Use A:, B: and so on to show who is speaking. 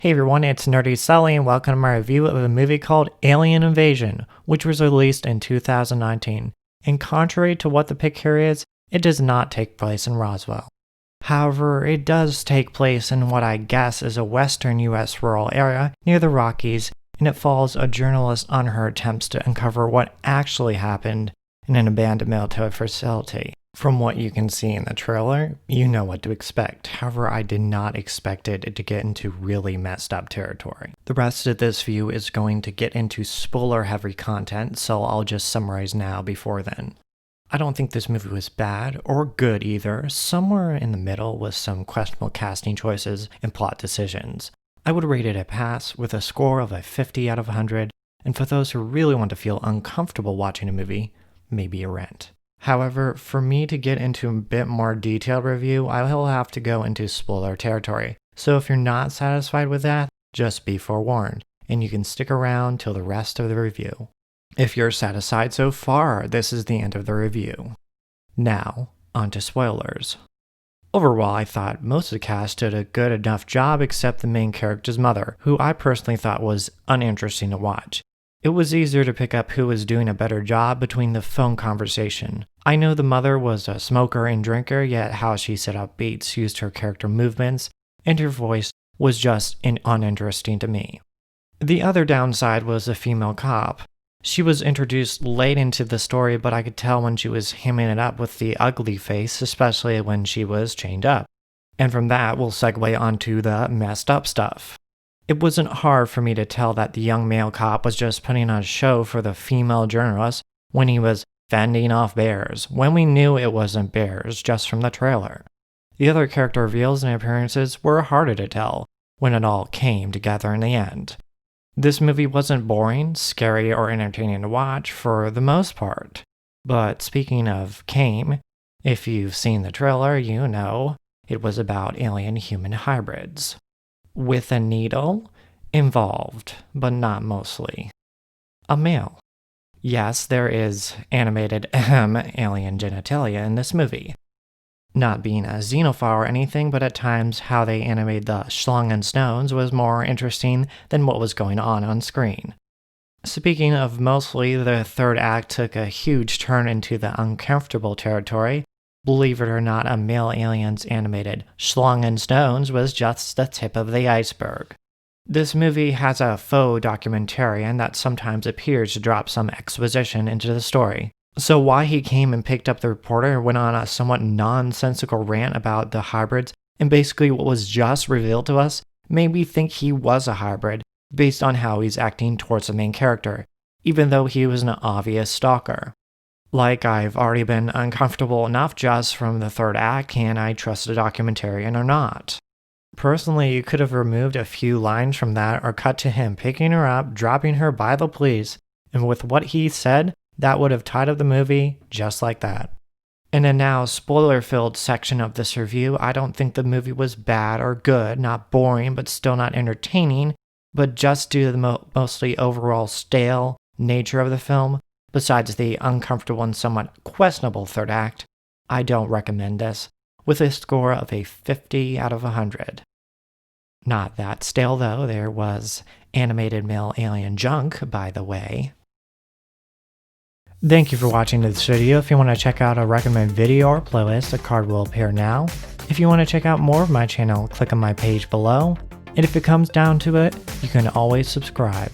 A: Hey everyone, it's Nerdy Sully and welcome to my review of a movie called Alien Invasion, which was released in 2019. And contrary to what the pick here is, it does not take place in Roswell. However, it does take place in what I guess is a western US rural area near the Rockies, and it follows a journalist on her attempts to uncover what actually happened in an abandoned military facility. From what you can see in the trailer, you know what to expect. However, I did not expect it to get into really messed up territory. The rest of this view is going to get into spoiler-heavy content, so I'll just summarize now before then. I don't think this movie was bad or good either, somewhere in the middle with some questionable casting choices and plot decisions. I would rate it a pass with a score of a 50 out of 100, and for those who really want to feel uncomfortable watching a movie, maybe a rent. However, for me to get into a bit more detailed review, I will have to go into spoiler territory. So if you're not satisfied with that, just be forewarned, and you can stick around till the rest of the review. If you're satisfied so far, this is the end of the review. Now, on to spoilers. Overall, I thought most of the cast did a good enough job except the main character's mother, who I personally thought was uninteresting to watch. It was easier to pick up who was doing a better job between the phone conversation. I know the mother was a smoker and drinker, yet how she set up beats, used her character movements, and her voice was just uninteresting to me. The other downside was the female cop. She was introduced late into the story, but I could tell when she was hamming it up with the ugly face, especially when she was chained up. And from that, we'll segue onto the messed up stuff. It wasn't hard for me to tell that the young male cop was just putting on a show for the female journalist when he was fending off bears, when we knew it wasn't bears just from the trailer. The other character reveals and appearances were harder to tell when it all came together in the end. This movie wasn't boring, scary, or entertaining to watch for the most part. But speaking of came, if you've seen the trailer, you know it was about alien-human hybrids. With a needle involved, but not mostly. A male. Yes, there is animated alien genitalia in this movie. Not being a xenophile or anything, but at times how they animated the Schlungen Stones was more interesting than what was going on screen. Speaking of mostly, the third act took a huge turn into the uncomfortable territory. Believe it or not, a male alien's animated Schlungen Stones was just the tip of the iceberg. This movie has a faux documentarian that sometimes appears to drop some exposition into the story. So why he came and picked up the reporter and went on a somewhat nonsensical rant about the hybrids and basically what was just revealed to us made me think he was a hybrid based on how he's acting towards the main character, even though he was an obvious stalker. Like, I've already been uncomfortable enough just from the third act, can I trust a documentarian or not? Personally, you could have removed a few lines from that or cut to him picking her up, dropping her by the police, and with what he said, that would have tied up the movie just like that. In a now spoiler-filled section of this review, I don't think the movie was bad or good, not boring, but still not entertaining, but just due to the mostly overall stale nature of the film, besides the uncomfortable and somewhat questionable third act, I don't recommend this, with a score of a 50 out of 100. Not that stale though, there was animated male alien junk, by the way. Thank you for watching this video. If you want to check out a recommended video or playlist, a card will appear now. If you want to check out more of my channel, click on my page below. And if it comes down to it, you can always subscribe.